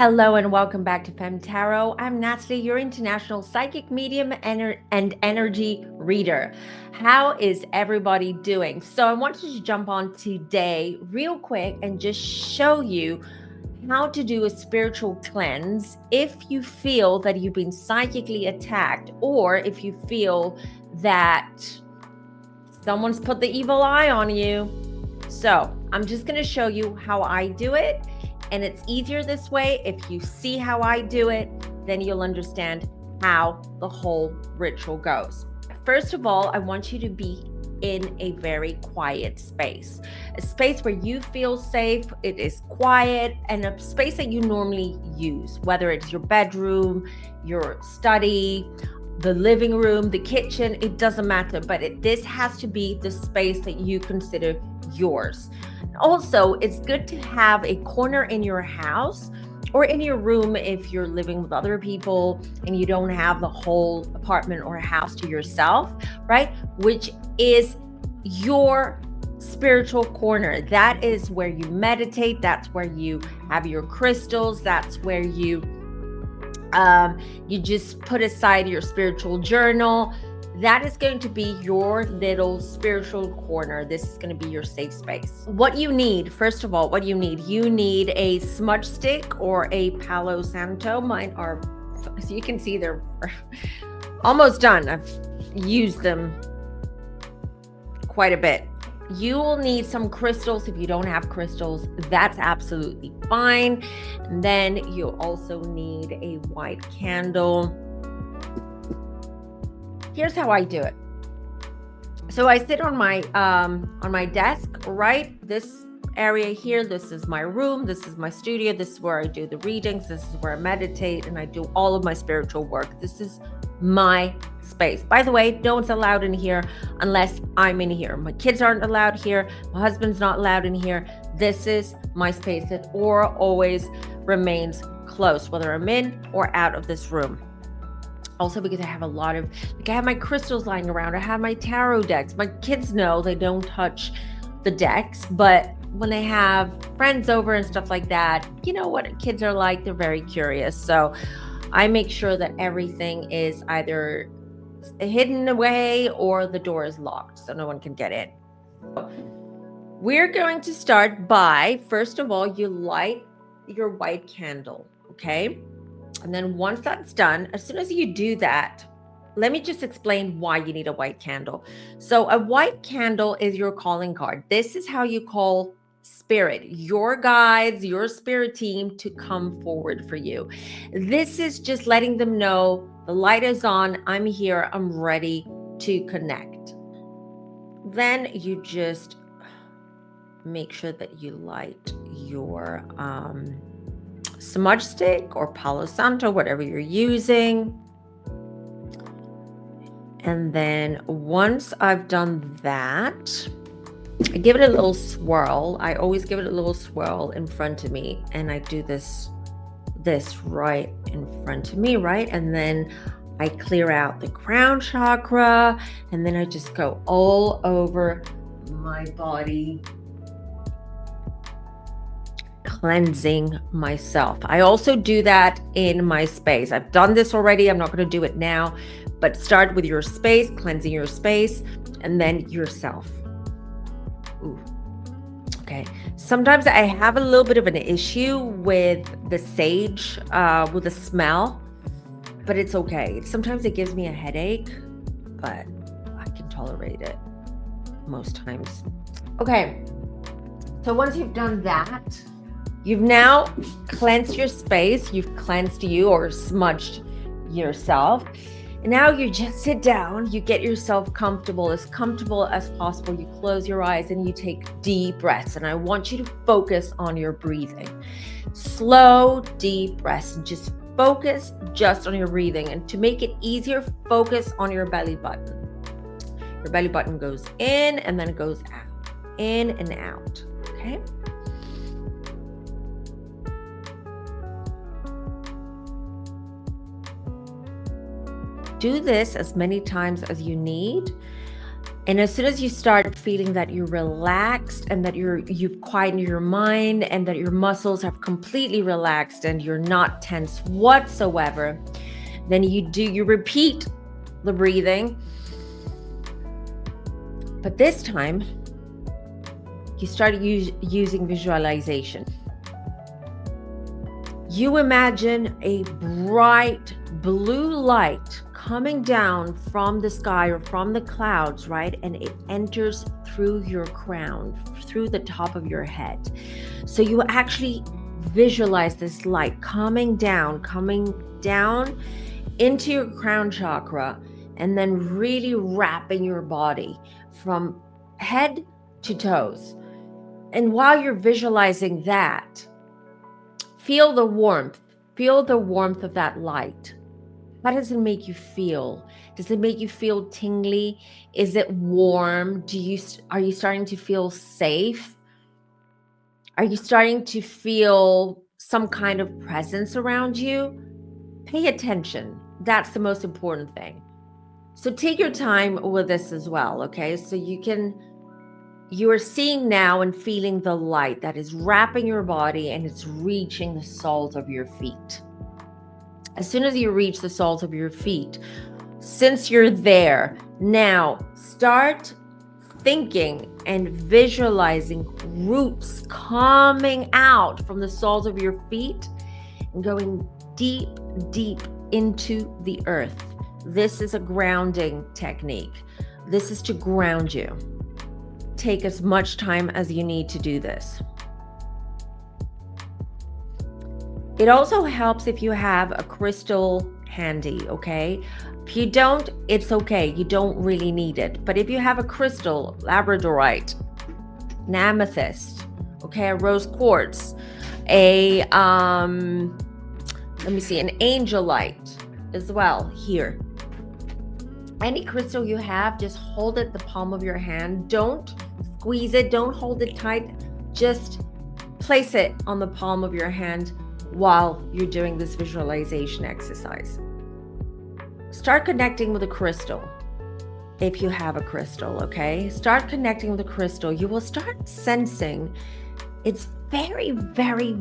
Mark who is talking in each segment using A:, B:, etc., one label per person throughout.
A: Hello and welcome back to FemmeTarot. I'm Natalie, your international psychic medium and energy reader. How is everybody doing? So I wanted to jump on today real quick and just show you how to do a spiritual cleanse if you feel that you've been psychically attacked, or if you feel that someone's put the evil eye on you. So I'm just going to show you how I do it. And it's easier this way. If you see how I do it, then you'll understand how the whole ritual goes. First of all, I want you to be in a very quiet space, a space where you feel safe, it is quiet, and a space that you normally use, whether it's your bedroom, your study, the living room, the kitchen, it doesn't matter, but this has to be the space that you consider yours. Also, it's good to have a corner in your house or in your room if you're living with other people and you don't have the whole apartment or house to yourself, right? Which is your spiritual corner. That is where you meditate. That's where you have your crystals. That's where you just put aside your spiritual journal. That is going to be your little spiritual corner. This is going to be your safe space. What you need, first of all, you need a smudge stick or a Palo Santo. Mine are, so you can see they're almost done. I've used them quite a bit. You will need some crystals. If you don't have crystals, that's absolutely fine. And then you'll also need a white candle. Here's how I do it. So I sit on my desk, right? This area here, this is my room, this is my studio, this is where I do the readings, this is where I meditate, and I do all of my spiritual work. This is my space. By the way, no one's allowed in here unless I'm in here. My kids aren't allowed here. My husband's not allowed in here. This is my space that always remains closed, whether I'm in or out of this room. Also, because I have a lot of, I have my crystals lying around. I have my tarot decks. My kids know they don't touch the decks, but when they have friends over and stuff like that, you know what kids are like, they're very curious. So I make sure that everything is either hidden away or the door is locked so no one can get in. We're going to start by, first of all, you light your white candle, okay? And then once that's done, as soon as you do that, let me just explain why you need a white candle. So a white candle is your calling card. This is how you call spirit, your guides, your spirit team to come forward for you. This is just letting them know the light is on, I'm here, I'm ready to connect. Then you just make sure that you light your smudge stick or Palo Santo, whatever you're using. And then once I've done that, I give it a little swirl. I always give it a little swirl in front of me, and I do this right in front of me, right? And then I clear out the crown chakra, and then I just go all over my body, cleansing myself. I also do that in my space. I've done this already. I'm not going to do it now, but start with your space, cleansing your space, and then yourself. Ooh. Okay. Sometimes I have a little bit of an issue with the sage, with the smell, but it's okay. Sometimes it gives me a headache, but I can tolerate it most times. Okay. So once you've done that, you've now cleansed your space, you've cleansed you or smudged yourself. And now you just sit down, you get yourself comfortable as possible. You close your eyes and you take deep breaths. And I want you to focus on your breathing. Slow, deep breaths. Just focus just on your breathing. And to make it easier, focus on your belly button. Your belly button goes in and then it goes out. In and out. Okay? Do this as many times as you need. And as soon as you start feeling that you're relaxed and that you've quietened your mind and that your muscles have completely relaxed and you're not tense whatsoever, then you repeat the breathing. But this time, you start using visualization. You imagine a bright blue light coming down from the sky or from the clouds, right? And it enters through your crown, through the top of your head. So you actually visualize this light coming down into your crown chakra, and then really wrapping your body from head to toes. And while you're visualizing that, feel the warmth of that light. How does it make you feel? Does it make you feel tingly? Is it warm? Are you starting to feel safe? Are you starting to feel some kind of presence around you? Pay attention. That's the most important thing. So take your time with this as well, okay? So you are seeing now and feeling the light that is wrapping your body and it's reaching the soles of your feet. As soon as you reach the soles of your feet, since you're there, now start thinking and visualizing roots coming out from the soles of your feet and going deep, deep into the earth. This is a grounding technique. This is to ground you. Take as much time as you need to do this. It also helps if you have a crystal handy, okay? If you don't, it's okay. You don't really need it. But if you have a crystal, labradorite, an amethyst, okay, a rose quartz, an angelite as well here. Any crystal you have, just hold it the palm of your hand. Don't squeeze it. Don't hold it tight. Just place it on the palm of your hand while you're doing this visualization exercise. Start connecting with a crystal. If you have a crystal, okay? Start connecting with a crystal. You will start sensing it's very, very,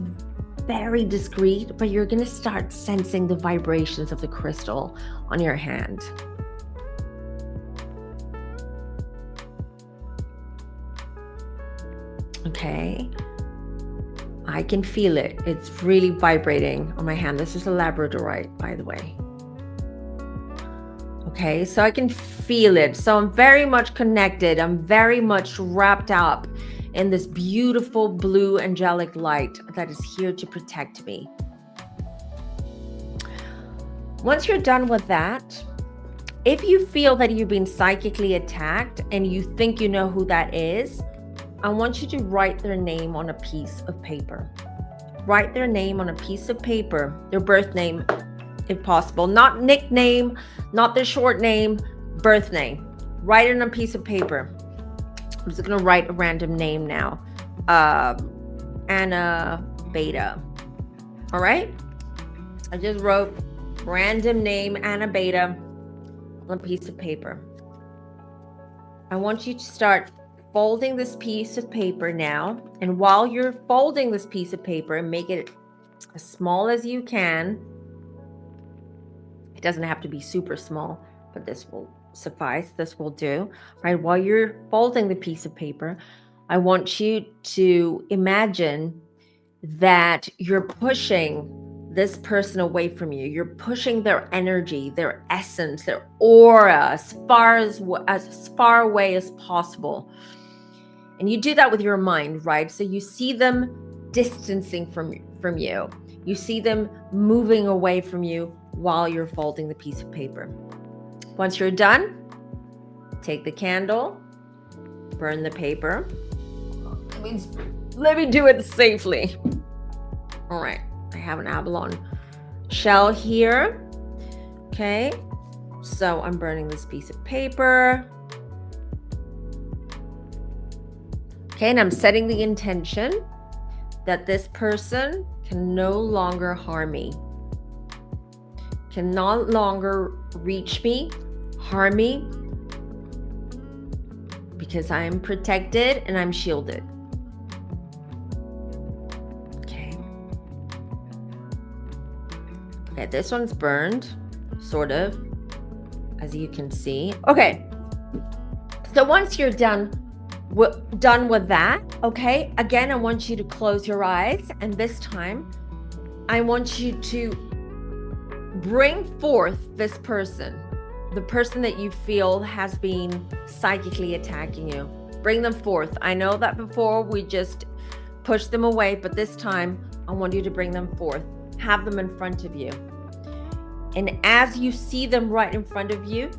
A: very discreet, but you're going to start sensing the vibrations of the crystal on your hand. Okay, I can feel it. It's really vibrating on my hand. This is a labradorite, by the way. Okay, so I can feel it. So I'm very much connected. I'm very much wrapped up in this beautiful blue angelic light that is here to protect me. Once you're done with that, if you feel that you've been psychically attacked and you think you know who that is, I want you to write their name on a piece of paper. Write their name on a piece of paper, their birth name, if possible. Not nickname, not their short name, birth name. Write it on a piece of paper. I'm just going to write a random name now. Anna Beta. All right? I just wrote random name, Anna Beta, on a piece of paper. I want you to start folding this piece of paper now, and while you're folding this piece of paper, make it as small as you can. It doesn't have to be super small, but this will suffice. This will do. Right? While you're folding the piece of paper, I want you to imagine that you're pushing this person away from you. You're pushing their energy, their essence, their aura as far away as possible. And you do that with your mind, right? So you see them distancing from you. You see them moving away from you while you're folding the piece of paper. Once you're done, take the candle, burn the paper. Let me do it safely. All right, I have an abalone shell here. Okay, so I'm burning this piece of paper. Okay, and I'm setting the intention that this person can no longer harm me, can no longer reach me, harm me, because I am protected and I'm shielded. Okay. Okay, this one's burned, sort of, as you can see. Okay. So once you're done with that, okay, again, I want you to close your eyes, and this time I want you to bring forth this person, the person that you feel has been psychically attacking you. Bring them forth. I know that before we just pushed them away, but this time I want you to bring them forth. Have them in front of you. And as you see them right in front of you,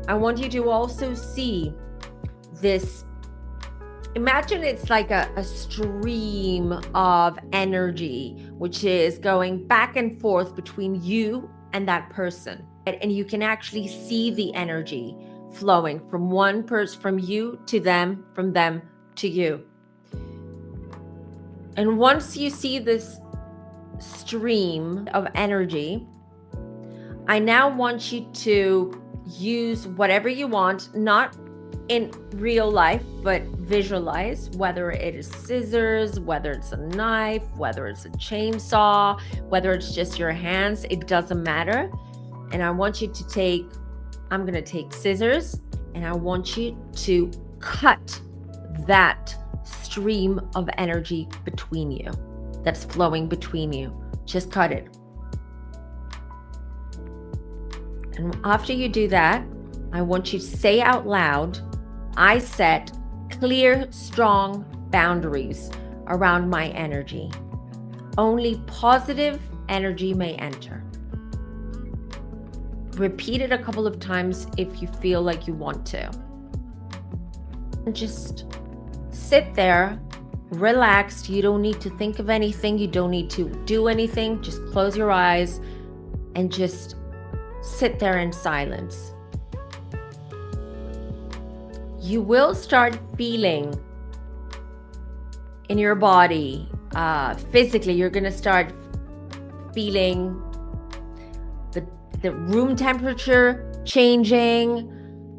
A: I want you to also see this. Imagine it's like a stream of energy, which is going back and forth between you and that person. And you can actually see the energy flowing from one person, from you to them, from them to you. And once you see this stream of energy, I now want you to use whatever you want, not in real life, but visualize, whether it is scissors, whether it's a knife, whether it's a chainsaw, whether it's just your hands, it doesn't matter. And I want you to I'm going to take scissors, and I want you to cut that stream of energy between you, that's flowing between you. Just cut it. And after you do that, I want you to say out loud, I set clear, strong boundaries around my energy. Only positive energy may enter. Repeat it a couple of times if you feel like you want to. And just sit there, relaxed. You don't need to think of anything. You don't need to do anything. Just close your eyes and just sit there in silence. You will start feeling in your body, physically, you're going to start feeling the room temperature changing.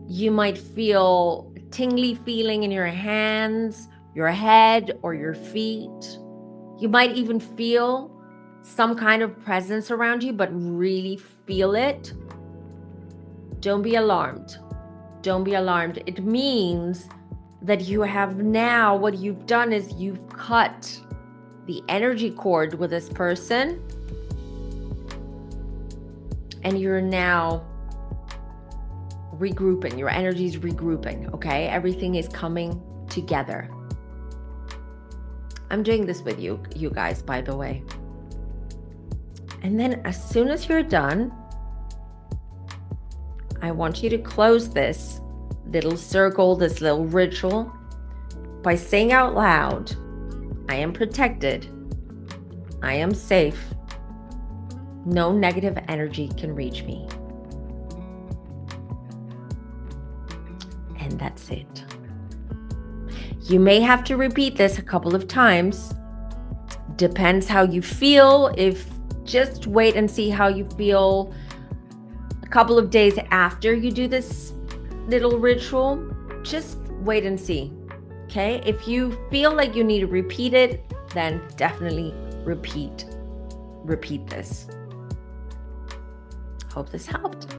A: You might feel a tingly feeling in your hands, your head, or your feet. You might even feel some kind of presence around you, but really feel it. Don't be alarmed. Don't be alarmed. It means that you have now, what you've done is you've cut the energy cord with this person, and you're now regrouping. Your energy is regrouping, okay? Everything is coming together. I'm doing this with you guys, by the way. And then as soon as you're done, I want you to close this little circle, this little ritual, by saying out loud, I am protected. I am safe. No negative energy can reach me. And that's it. You may have to repeat this a couple of times. Depends how you feel. Just wait and see how you feel a couple of days after you do this little ritual. Just wait and see. Okay? If you feel like you need to repeat it, then definitely repeat this. Hope this helped.